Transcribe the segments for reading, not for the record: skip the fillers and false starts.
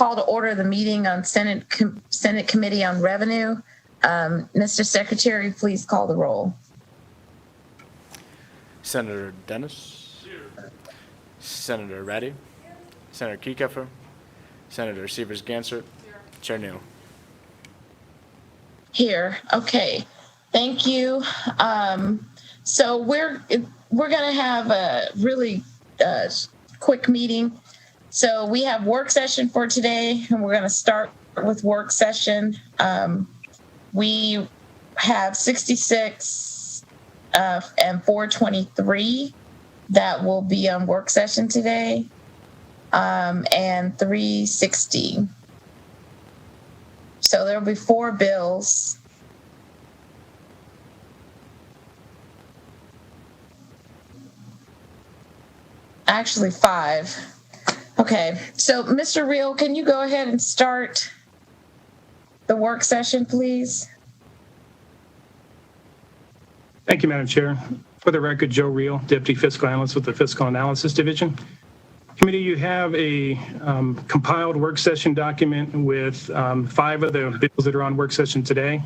call to order the meeting on Senate Committee on Revenue. Mr. Secretary, please call the roll. Senator Dennis. Senator Ratty. Senator Kieckeffer. Senator Sievers-Gansert. Chair Neal. Here. Okay. Thank you. So we're going to have a really quick meeting. So we have work session for today, and we're going to start with work session. We have 66 and 423 that will be on work session today, and 360. So there will be 4 bills. Actually 5. Okay, so Mr. Reel, can you go ahead and start the work session, please? Thank you, Madam Chair. For the record, Joe Reel, Deputy Fiscal Analyst with the Fiscal Analysis Division. Committee, you have a compiled work session document with 5 of the bills that are on work session today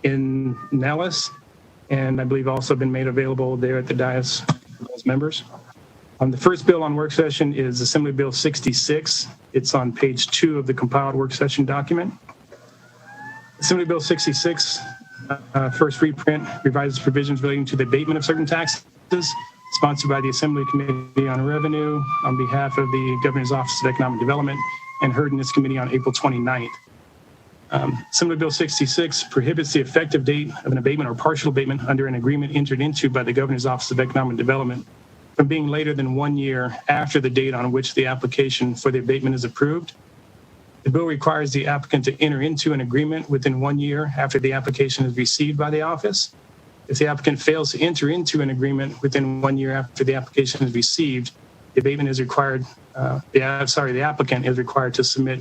in Nellis, and I believe also been made available there at the dais for those members. The first bill on work session is Assembly Bill 66. It's on page 2 of the compiled work session document. Assembly Bill 66, first reprint, revises provisions relating to the abatement of certain taxes, sponsored by the Assembly Committee on Revenue on behalf of the Governor's Office of Economic Development and heard in this committee on April 29th. Assembly Bill 66 prohibits the effective date of an abatement or partial abatement under an agreement entered into by the Governor's Office of Economic Development from being later than 1 year after the date on which the application for the abatement is approved. The bill requires the applicant to enter into an agreement within 1 year after the application is received by the office. If the applicant fails to enter into an agreement within 1 year after the application is received, the abatement is required. The applicant is required to submit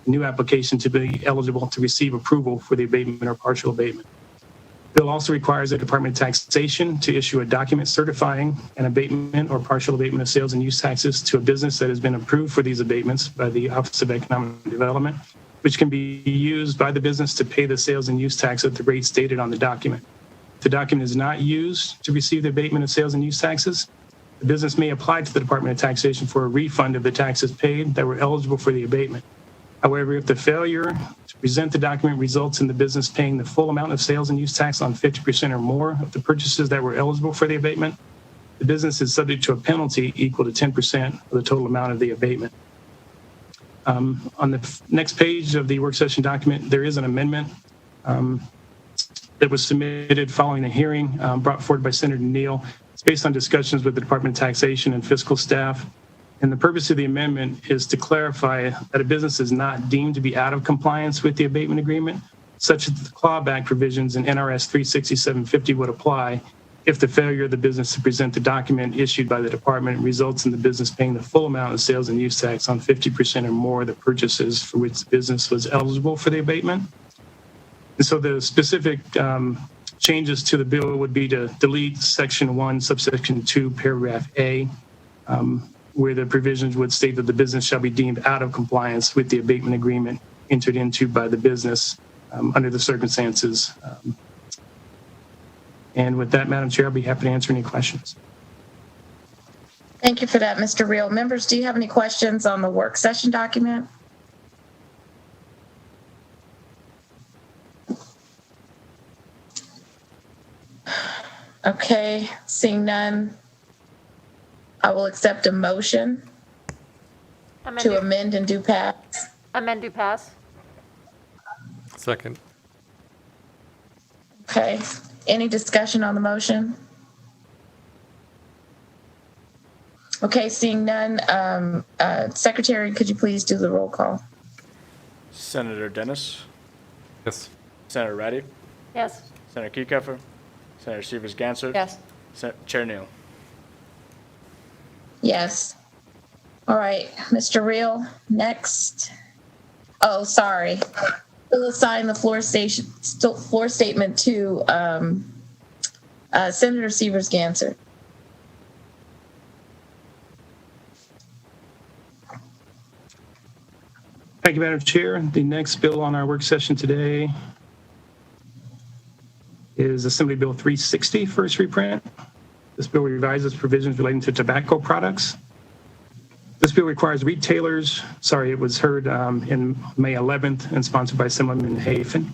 a new application to be eligible to receive approval for the abatement or partial abatement. The bill also requires the Department of Taxation to issue a document certifying an abatement or partial abatement of sales and use taxes to a business that has been approved for these abatements by the Office of Economic Development, which can be used by the business to pay the sales and use tax at the rate stated on the document. If the document is not used to receive the abatement of sales and use taxes, the business may apply to the Department of Taxation for a refund of the taxes paid that were eligible for the abatement. However, if the failure to present the document results in the business paying the full amount of sales and use tax on 50% or more of the purchases that were eligible for the abatement, the business is subject to a penalty equal to 10% of the total amount of the abatement. On the next page of the work session document, there is an amendment that was submitted following a hearing brought forward by Senator Neal. It's based on discussions with the Department of Taxation and fiscal staff. And the purpose of the amendment is to clarify that a business is not deemed to be out of compliance with the abatement agreement, such that the clawback provisions in NRS 36750 would apply if the failure of the business to present the document issued by the department results in the business paying the full amount of sales and use tax on 50% or more of the purchases for which the business was eligible for the abatement. And so the specific changes to the bill would be to delete Section 1, subsection 2, paragraph A, where the provisions would state that the business shall be deemed out of compliance with the abatement agreement entered into by the business under the circumstances. And with that, Madam Chair, I'll be happy to answer any questions. Thank you for that, Mr. Reel. Members, do you have any questions on the work session document? Okay, seeing none, I will accept a motion to amend and do pass. Amend, do pass. Second. Okay, any discussion on the motion? Okay, seeing none, Secretary, could you please do the roll call? Senator Dennis. Yes. Senator Ratty. Yes. Senator Kieckeffer. Senator Sievers-Gansert. Yes. Chair Neal. Yes. All right, Mr. Reel, next. Oh, sorry. We'll assign the floor statement to Senator Sievers-Gansert. Thank you, Madam Chair. The next bill on our work session today is Assembly Bill 360, first reprint. This bill revises provisions relating to tobacco products. This bill requires retailers, it was heard in May 11th and sponsored by Assemblyman Hafen.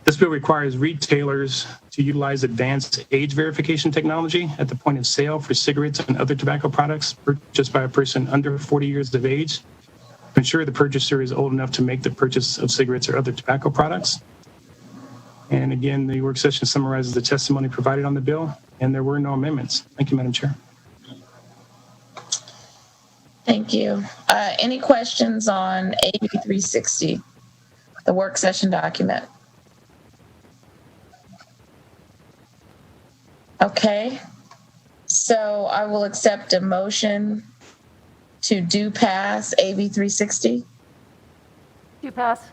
This bill requires retailers to utilize advanced age verification technology at the point of sale for cigarettes and other tobacco products purchased by a person under 40 years of age to ensure the purchaser is old enough to make the purchase of cigarettes or other tobacco products. And again, the work session summarizes the testimony provided on the bill, and there were no amendments. Thank you, Madam Chair. Thank you. Any questions on AB 360, the work session document? Okay, so I will accept a motion to do pass AB 360. Do pass.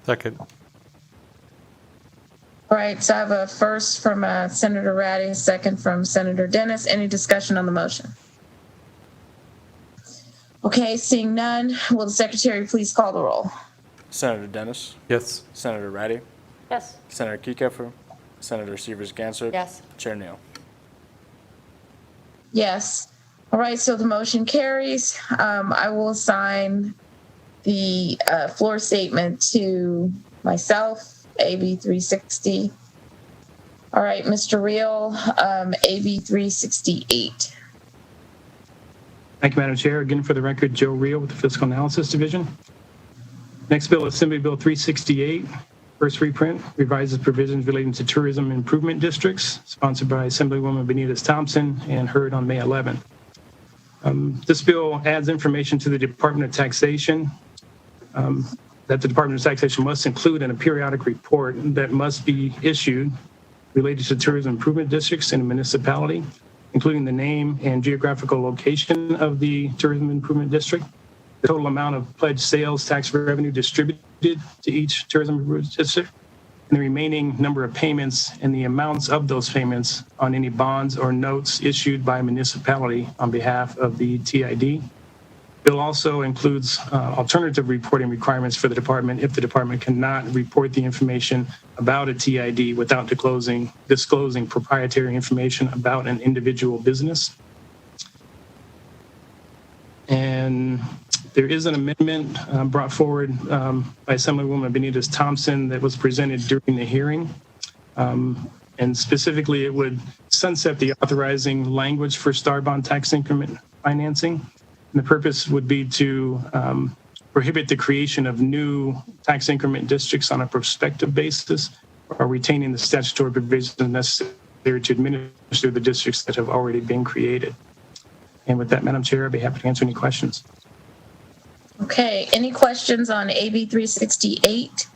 Second. All right, so I have a first from Senator Ratty, a second from Senator Dennis. Any discussion on the motion? Okay, seeing none, will the secretary please call the roll? Senator Dennis, Yes. Senator Ratty, Yes. Senator Kieckhofer, Senator Severs-Gansert. Yes. Chair Neal. Yes. All right, so the motion carries. I will assign the floor statement to myself, AB 360. All right, Mr. Reel, AB 368. Thank you, Madam Chair. Again, for the record, Joe Reel with the Fiscal Analysis Division. Next bill, Assembly Bill 368, first reprint, revises provisions relating to tourism improvement districts, sponsored by Assemblywoman Benitez Thompson and heard on May 11th. This bill adds information to the Department of Taxation that the Department of Taxation must include in a periodic report that must be issued related to tourism improvement districts in a municipality, including the name and geographical location of the tourism improvement district, the total amount of pledged sales tax revenue distributed to each tourism improvement district, and the remaining number of payments and the amounts of those payments on any bonds or notes issued by a municipality on behalf of the TID. Bill also includes alternative reporting requirements for the department if the department cannot report the information about a TID without disclosing proprietary information about an individual business. And there is an amendment brought forward by Assemblywoman Benitez Thompson that was presented during the hearing. And specifically, it would sunset the authorizing language for star bond tax increment financing. And the purpose would be to prohibit the creation of new tax increment districts on a prospective basis, or retaining the statutory provisions necessary to administer the districts that have already been created. And with that, Madam Chair, I'd be happy to answer any questions. Okay, any questions on AB 368?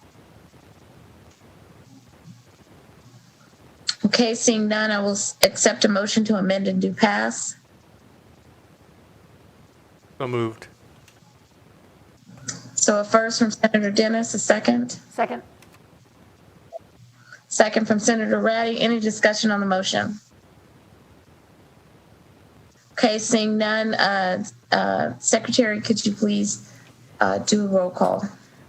Okay, seeing none, I will accept a motion to amend and do pass. So moved. So a first from Senator Dennis, a second. Second. Second from Senator Ratty. Any discussion on the motion? Okay, seeing none, Secretary, could you please do a roll call?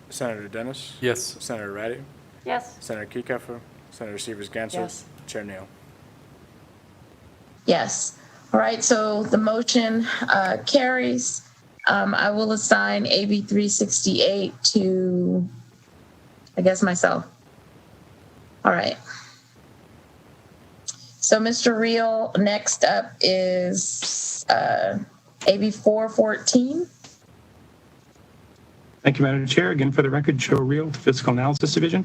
Senator Dennis, Yes. Senator Ratty, Yes. Senator Kieckhofer, Senator Severs-Gansert. Yes. Chair Neal. Yes. All right, so the motion carries. I will assign AB 368 to, I guess, myself. All right. So, Mr. Reel, next up is AB 414. Thank you, Madam Chair. Again, for the record, Joe Reel, the Fiscal Analysis Division.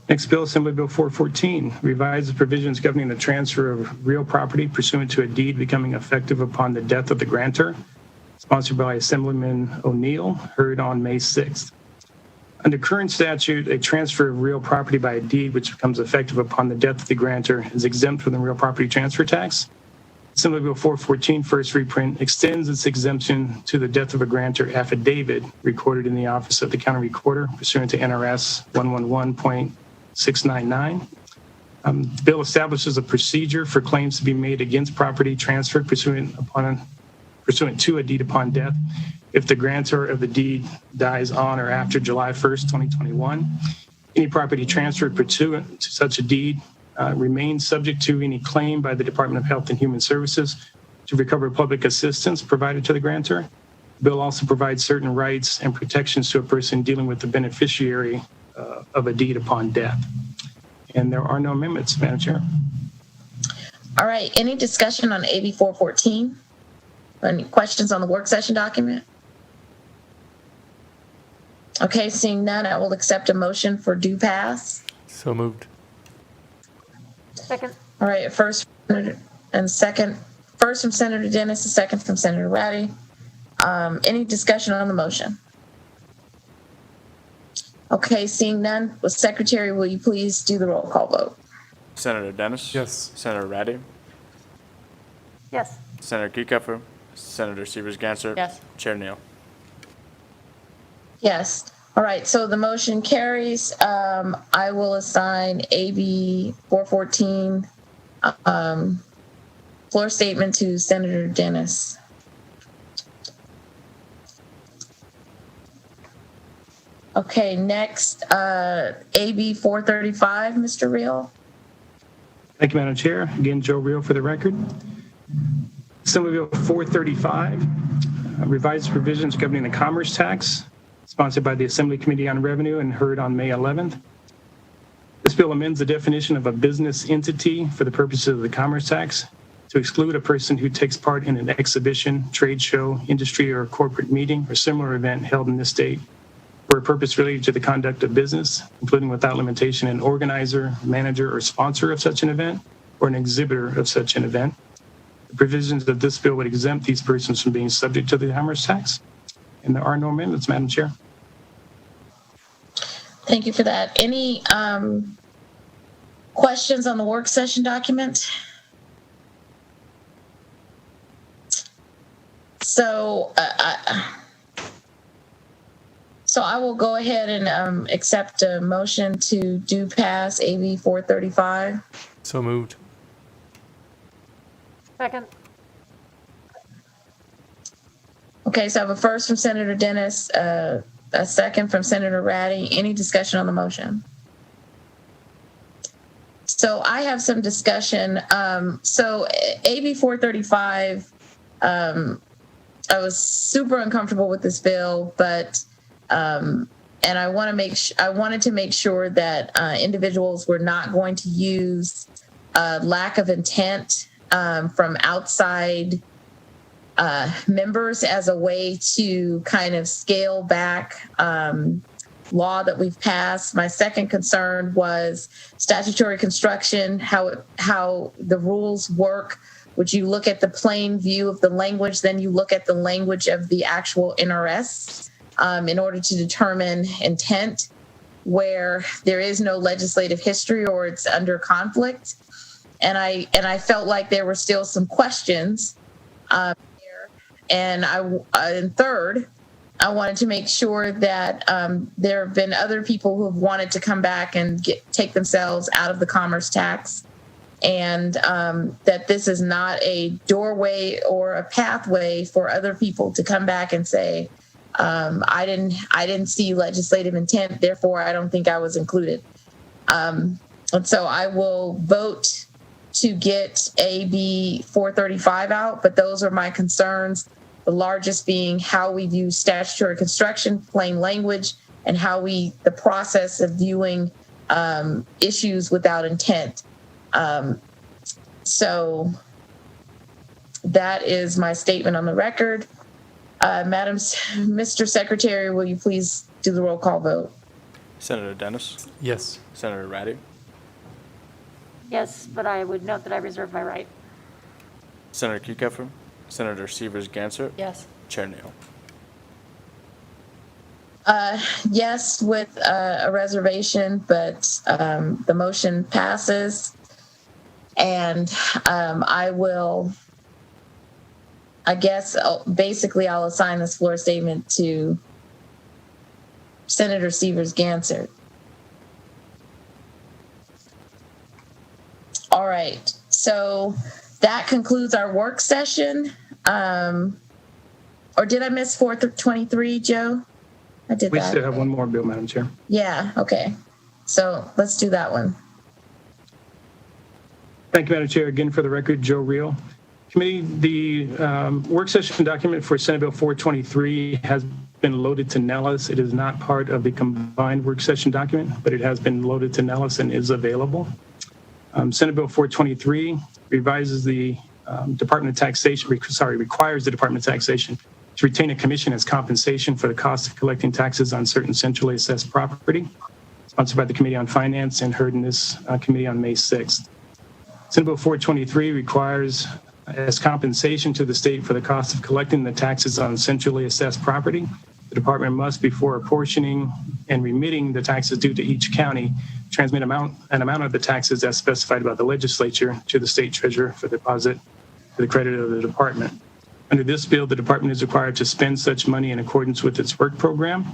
Next bill, Assembly Bill 414, revises provisions governing the transfer of real property pursuant to a deed becoming effective upon the death of the grantor, sponsored by Assemblyman O'Neill, heard on May 6th. Under current statute, a transfer of real property by a deed which becomes effective upon the death of the grantor is exempt from the real property transfer tax. Assembly Bill 414, first reprint, extends its exemption to the death of a grantor affidavit recorded in the office of the county recorder pursuant to NRS 111.699. The bill establishes a procedure for claims to be made against property transferred pursuant upon pursuant to a deed upon death if the grantor of the deed dies on or after July 1st, 2021. Any property transferred pursuant to such a deed remains subject to any claim by the Department of Health and Human Services to recover public assistance provided to the grantor. The bill also provides certain rights and protections to a person dealing with the beneficiary of a deed upon death. And there are no amendments, Madam Chair. All right, any discussion on AB 414? Any questions on the work session document? Okay, seeing none, I will accept a motion for due pass. So moved. Second. All right, first and second, first from Senator Dennis, a second from Senator Ratty. Any discussion on the motion? Okay, seeing none, will Secretary, will you please do the roll call vote? Senator Dennis? Yes. Senator Ratty? Yes. Senator Kieckhofer? Senator Severs-Gansert? Yes. Chair Neal? Yes. All right, so the motion carries. I will assign AB 414 floor statement to Senator Dennis. Okay, next, AB 435, Mr. Reel. Thank you, Madam Chair. Again, Joe Reel for the record. Assembly Bill 435, revised provisions governing the commerce tax, sponsored by the Assembly Committee on Revenue and heard on May 11th. This bill amends the definition of a business entity for the purposes of the commerce tax to exclude a person who takes part in an exhibition, trade show, industry, or corporate meeting or similar event held in this state for a purpose related to the conduct of business, including without limitation an organizer, manager, or sponsor of such an event, or an exhibitor of such an event. The provisions of this bill would exempt these persons from being subject to the commerce tax. And there are no amendments, Madam Chair. Thank you for that. Any questions on the work session document? So I will go ahead and accept a motion to do pass AB 435. So moved. Second. Okay, so I have a first from Senator Dennis, a second from Senator Ratty. Any discussion on the motion? So I have some discussion. So AB 435, I was super uncomfortable with this bill, but and I wanted to make sure that individuals were not going to use lack of intent from outside members as a way to kind of scale back law that we've passed. My second concern was statutory construction, how the rules work. Would you look at the plain view of the language, then you look at the language of the actual NRS in order to determine intent where there is no legislative history or it's under conflict. And I felt like there were still some questions there. And third, I wanted to make sure that there have been other people who have wanted to come back and take themselves out of the commerce tax, and that this is not a doorway or a pathway for other people to come back and say, I didn't see legislative intent, therefore I don't think I was included. And so I will vote to get AB 435 out, but those are my concerns. The largest being how we view statutory construction, plain language, and how the process of viewing issues without intent. So that is my statement on the record. Mr. Secretary, will you please do the roll call vote? Senator Dennis? Yes. Senator Ratty? Yes, but I would note that I reserve my right. Senator Kieckhofer? Senator Severs-Gansert? Yes. Chair Neal? Yes, with a reservation, but the motion passes. And I'll assign this floor statement to Senator Severs-Gansert. All right, so that concludes our work session. Or did I miss 423, Joe? I did We that. still have one more bill, Madam Chair. Yeah, okay. So let's do that one. Thank you, Madam Chair. Again, for the record, Joe Reel. Committee, the work session document for Senate Bill 423 has been loaded to Nellis. It is not part of the combined work session document, but it has been loaded to Nellis and is available. Senate Bill 423 revises the Department of Taxation, requires the Department of Taxation to retain a commission as compensation for the cost of collecting taxes on certain centrally assessed property, sponsored by the Committee on Finance and heard in this committee on May 6th. Senate Bill 423 requires as compensation to the state for the cost of collecting the taxes on centrally assessed property. The department must, before apportioning and remitting the taxes due to each county, transmit an amount of the taxes as specified by the legislature to the state treasurer for deposit to the credit of the department. Under this bill, the department is required to spend such money in accordance with its work program.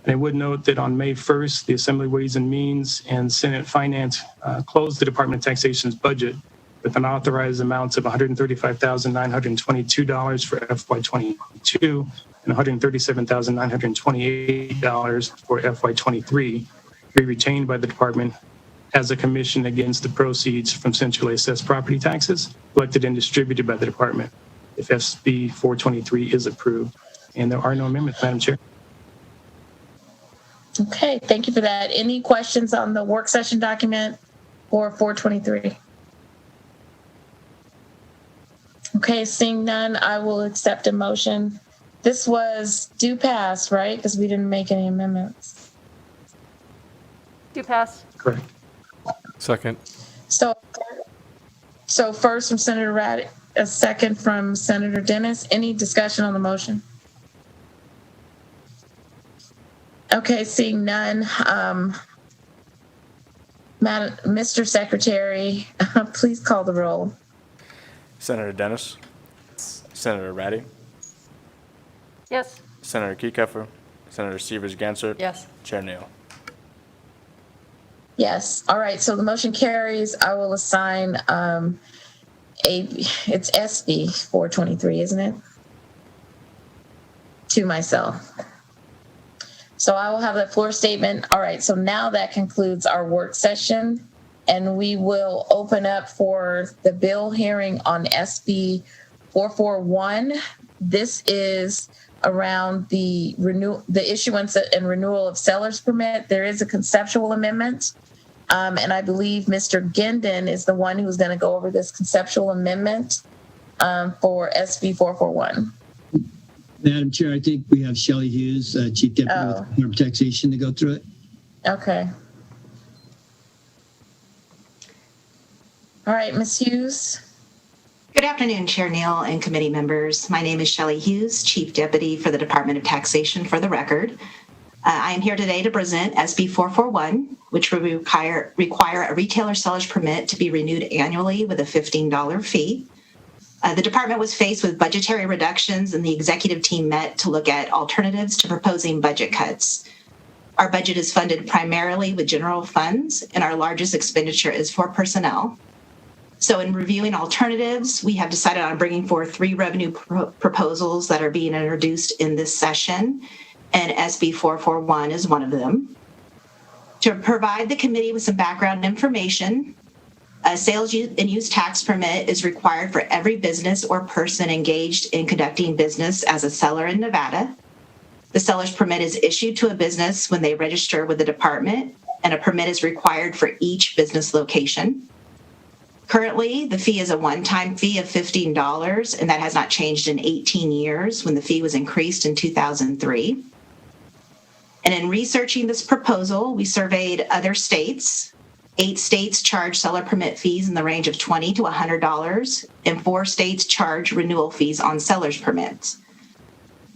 And I would note that on May 1st, the Assembly Ways and Means and Senate Finance closed the Department of Taxation's budget with an authorized amounts of $135,922 for FY22 and $137,928 for FY23 be retained by the department as a commission against the proceeds from centrally assessed property taxes collected and distributed by the department if SB 423 is approved. And there are no amendments, Madam Chair. Okay, thank you for that. Any questions on the work session document for 423? Okay, seeing none, I will accept a motion. This was due pass, right? Because we didn't make any amendments. Do pass. Correct. Second. So first from Senator Raddick, a second from Senator Dennis. Any discussion on the motion? Okay, seeing none. Mr. Secretary, please call the roll. Senator Dennis. Senator Ratty. Yes. Senator Kieckeffer. Senator Severs-Gansert. Yes. Chair Neal. Yes. All right. So the motion carries. I will assign it's SB 423, isn't it? To myself. So I will have that floor statement. All right. So now that concludes our work session, and we will open up for the bill hearing on SB 441. This is around the issuance and renewal of seller's permit. There is a conceptual amendment. And I believe Mr. Gendon is the one who's going to go over this conceptual amendment for SB 441. Madam Chair, I think we have Shelley Hughes, Chief Deputy with Department of Taxation, to go through it. Okay. All right, Ms. Hughes. Good afternoon, Chair Neal and committee members. My name is Shelley Hughes, Chief Deputy for the Department of Taxation for the record. I am here today to present SB 441, which will require a retailer seller's permit to be renewed annually with a $15 fee. The department was faced with budgetary reductions, and the executive team met to look at alternatives to proposing budget cuts. Our budget is funded primarily with general funds, and our largest expenditure is for personnel. So in reviewing alternatives, we have decided on bringing forth 3 revenue proposals that are being introduced in this session, and SB 441 is one of them. To provide the committee with some background information, a sales and use tax permit is required for every business or person engaged in conducting business as a seller in Nevada. The seller's permit is issued to a business when they register with the department, and a permit is required for each business location. Currently, the fee is a one-time fee of $15, and that has not changed in 18 years when the fee was increased in 2003. And in researching this proposal, we surveyed other states. 8 states charge seller permit fees in the range of $20 to $100, and 4 states charge renewal fees on seller's permits.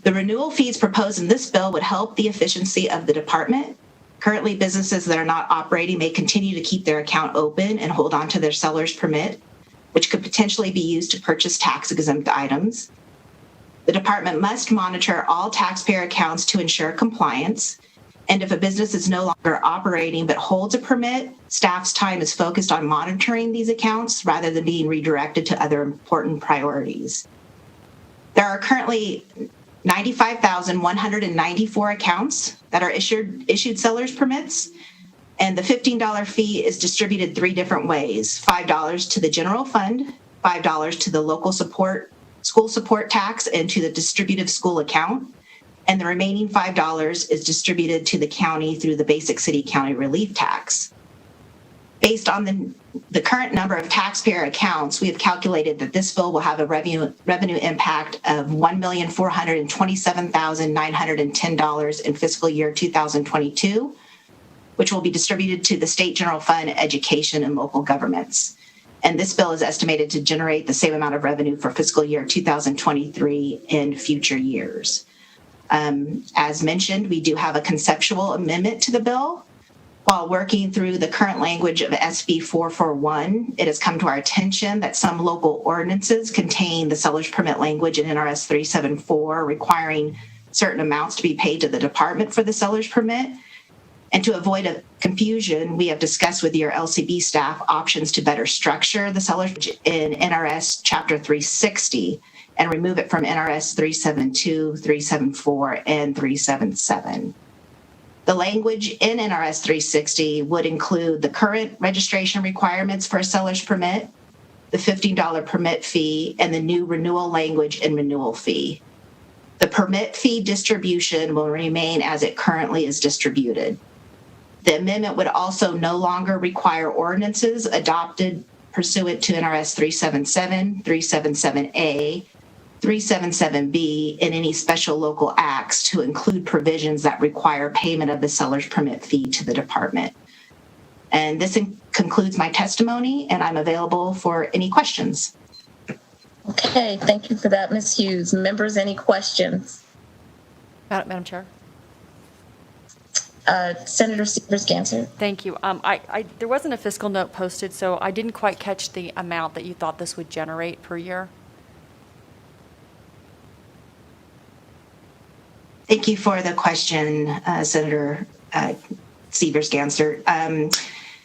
The renewal fees proposed in this bill would help the efficiency of the department. Currently, businesses that are not operating may continue to keep their account open and hold on to their seller's permit, which could potentially be used to purchase tax-exempt items. The department must monitor all taxpayer accounts to ensure compliance. And if a business is no longer operating but holds a permit, staff's time is focused on monitoring these accounts rather than being redirected to other important priorities. There are currently 95,194 accounts that are issued seller's permits. And the $15 fee is distributed three different ways: $5 to the general fund, $5 to the local school support tax and to the distributive school account, and the remaining $5 is distributed to the county through the basic city county relief tax. Based on the current number of taxpayer accounts, we have calculated that this bill will have a revenue impact of $1,427,910 in fiscal year 2022, which will be distributed to the state general fund, education, and local governments. And this bill is estimated to generate the same amount of revenue for fiscal year 2023 in future years. As mentioned, we do have a conceptual amendment to the bill. While working through the current language of SB 441, it has come to our attention that some local ordinances contain the seller's permit language in NRS 374 requiring certain amounts to be paid to the department for the seller's permit. And to avoid a confusion, we have discussed with your LCB staff options to better structure the seller's in NRS Chapter 360 and remove it from NRS 372, 374, and 377. The language in NRS 360 would include the current registration requirements for a seller's permit, the $15 permit fee, and the new renewal language and renewal fee. The permit fee distribution will remain as it currently is distributed. The amendment would also no longer require ordinances adopted pursuant to NRS 377, 377A, 377B, and any special local acts to include provisions that require payment of the seller's permit fee to the department. And this concludes my testimony, and I'm available for any questions. Okay, thank you for that, Ms. Hughes. Members, any questions? Madam Chair. Senator Severs-Ganser. Thank you. There wasn't a fiscal note posted, so I didn't quite catch the amount that you thought this would generate per year. Thank you for the question, Senator Severs-Ganser.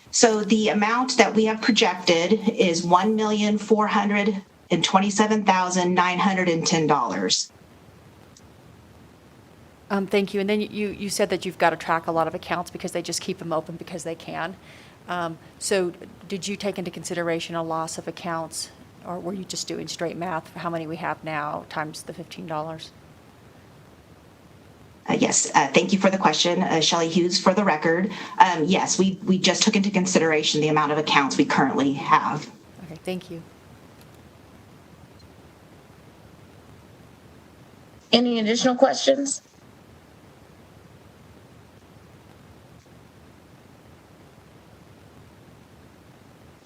So the amount that we have projected is $1,427,910. Thank you. And then you said that you've got to track a lot of accounts because they just keep them open because they can. So did you take into consideration a loss of accounts, or were you just doing straight math for how many we have now times the $15? Yes, thank you for the question. Shelley Hughes for the record. Yes, we just took into consideration the amount of accounts we currently have. Okay, thank you. Any additional questions?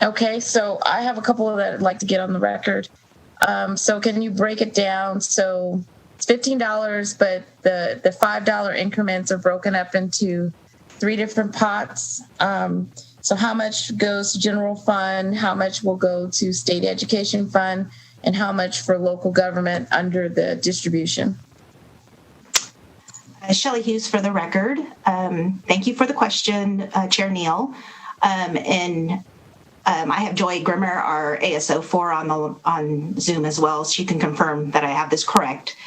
Okay, so I have a couple that I'd like to get on the record. So can you break it down? So it's $15, but the $5 increments are broken up into three different pots. So how much goes to general fund, how much will go to state education fund, and how much for local government under the distribution? Shelley Hughes for the record. Thank you for the question, Chair Neal. I have Joy Grimmer, our ASO4 on Zoom as well. She can confirm that I have this correct.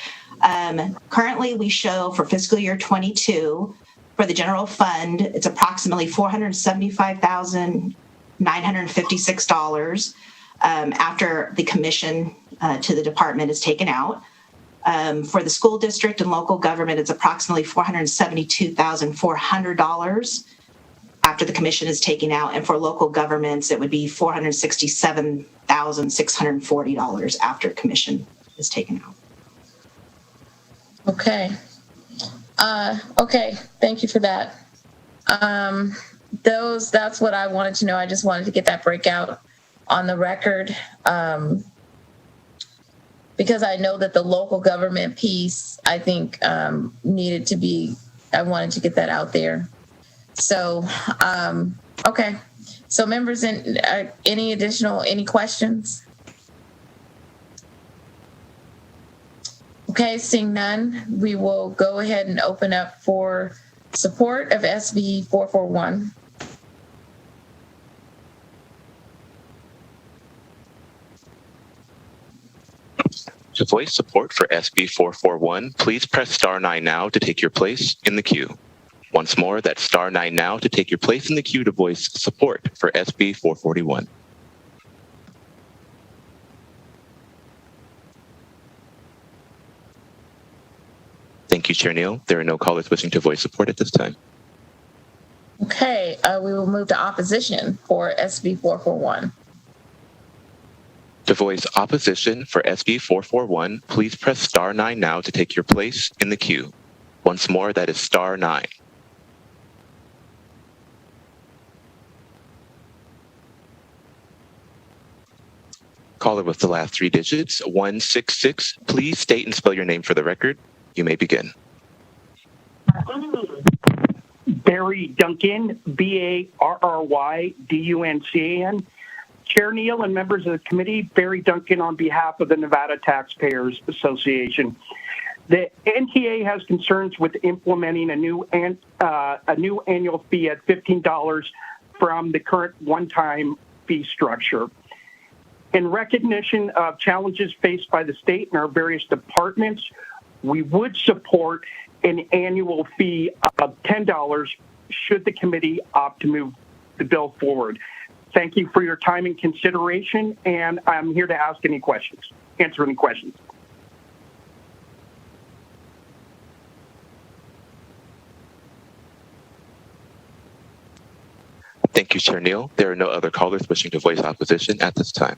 Currently, we show for fiscal year 22 for the general fund, it's approximately $475,956 after the commission to the department is taken out. For the school district and local government, it's approximately $472,400 after the commission is taken out. And for local governments, it would be $467,640 after commission is taken out. Okay. Okay, thank you for that. That's what I wanted to know. I just wanted to get that breakout on the record. Because I know that the local government piece, I think, needed to be, I wanted to get that out there. So, okay. So members, any questions? Okay, seeing none, we will go ahead and open up for support of SB 441. to voice support for SB 441, please press star 9 now to take your place in the queue. Once more, that's star 9 now to take your place in the queue to voice support for SB 441. Thank you, Chair Neal. There are no callers wishing to voice support at this time. Okay, we will move to opposition for SB 441. To voice opposition for SB 441, please press star 9 now to take your place in the queue. Once more, that is star 9. Caller with the last 3 digits, 166. Please state and spell your name for the record. You may begin. Barry Duncan, Barryduncan. Chair Neal and members of the committee, Barry Duncan on behalf of the Nevada Taxpayers Association. The NTA has concerns with implementing a new annual fee at $15 from the current one-time fee structure. In recognition of challenges faced by the state and our various departments, we would support an annual fee of $10 should the committee opt to move the bill forward. Thank you for your time and consideration, and I'm here to answer any questions. Thank you, Chair Neal. There are no other callers wishing to voice opposition at this time.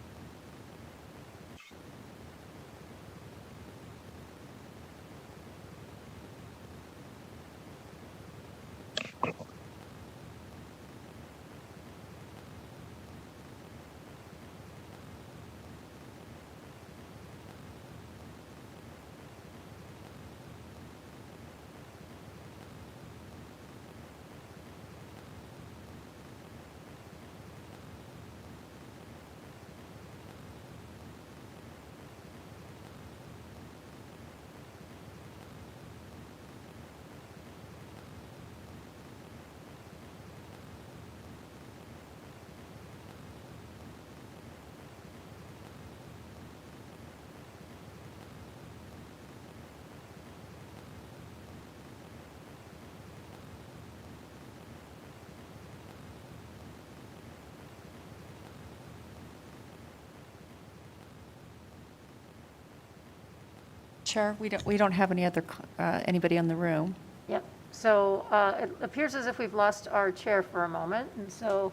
Chair, we don't have any other anybody in the room. Yep. So it appears as if we've lost our chair for a moment, and so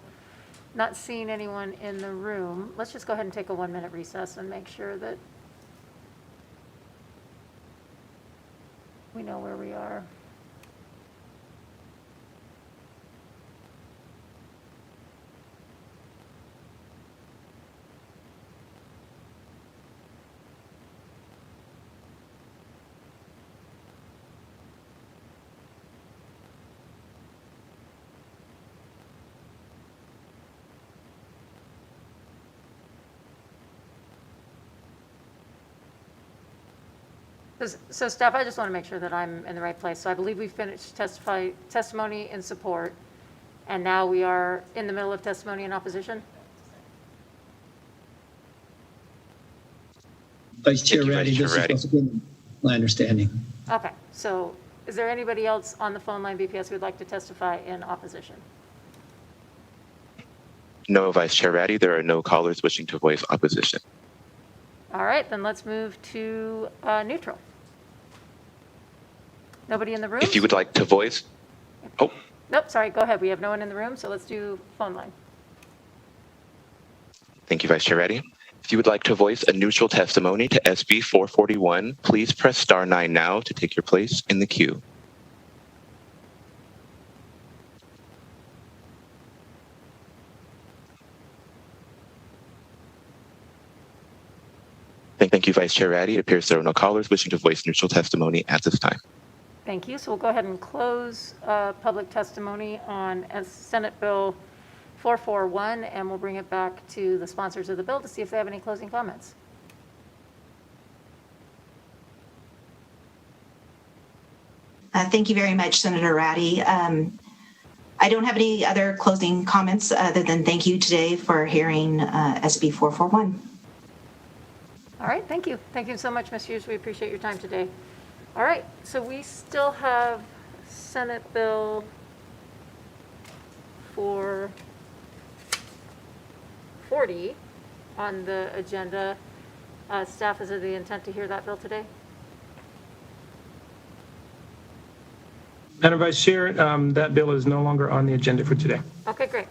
not seeing anyone in the room, let's just go ahead and take a 1-minute recess and make sure that we know where we are. So staff, I just want to make sure that I'm in the right place. So I believe we finished testimony in support, and now we are in the middle of testimony in opposition? Vice Chair Ratty, this is also been my understanding. Okay, so is there anybody else on the phone line, BPS, who would like to testify in opposition? No, Vice Chair Ratty, there are no callers wishing to voice opposition. All right, then let's move to neutral. Nobody in the room? If you would like to voice, oh. Nope, sorry, go ahead. We have no one in the room, so let's do phone line. Thank you, Vice Chair Ratty. If you would like to voice a neutral testimony to SB 441, please press star 9 now to take your place in the queue. Thank you, Vice Chair Ratty. It appears there are no callers wishing to voice neutral testimony at this time. Thank you. So we'll go ahead and close public testimony on Senate Bill 441, and we'll bring it back to the sponsors of the bill to see if they have any closing comments. Thank you very much, Senator Ratty. I don't have any other closing comments other than thank you today for hearing SB 441. All right, thank you. Thank you so much, Ms. Hughes. We appreciate your time today. All right, so we still have Senate Bill 440 on the agenda. Staff, is it the intent to hear that bill today? Madam Vice Chair, that bill is no longer on the agenda for today. Okay, great.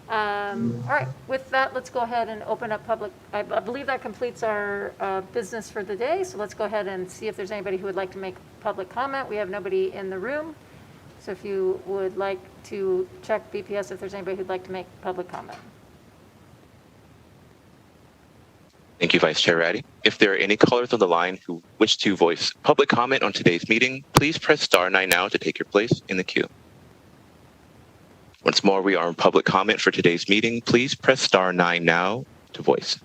All right, with that, let's go ahead and open up public. I believe that completes our business for the day, so let's go ahead and see if there's anybody who would like to make public comment. We have nobody in the room, so if you would like to check BPS if there's anybody who'd like to make public comment. Thank you, Vice Chair Ratty. If there are any callers on the line who wish to voice public comment on today's meeting, please press *9 now to take your place in the queue. Once more, we are in public comment for today's meeting. Please press *9 now to voice.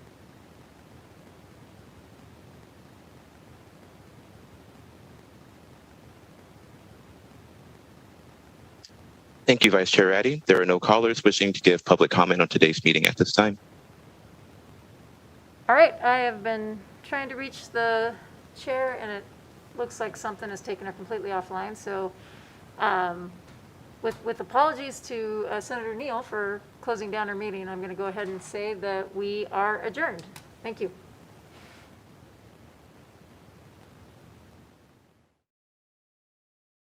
Thank you, Vice Chair Ratty. There are no callers wishing to give public comment on today's meeting at this time. All right, I have been trying to reach the chair, and it looks like something has taken her completely offline. So with apologies to Senator Neal for closing down our meeting, I'm going to go ahead and say that we are adjourned. Thank you.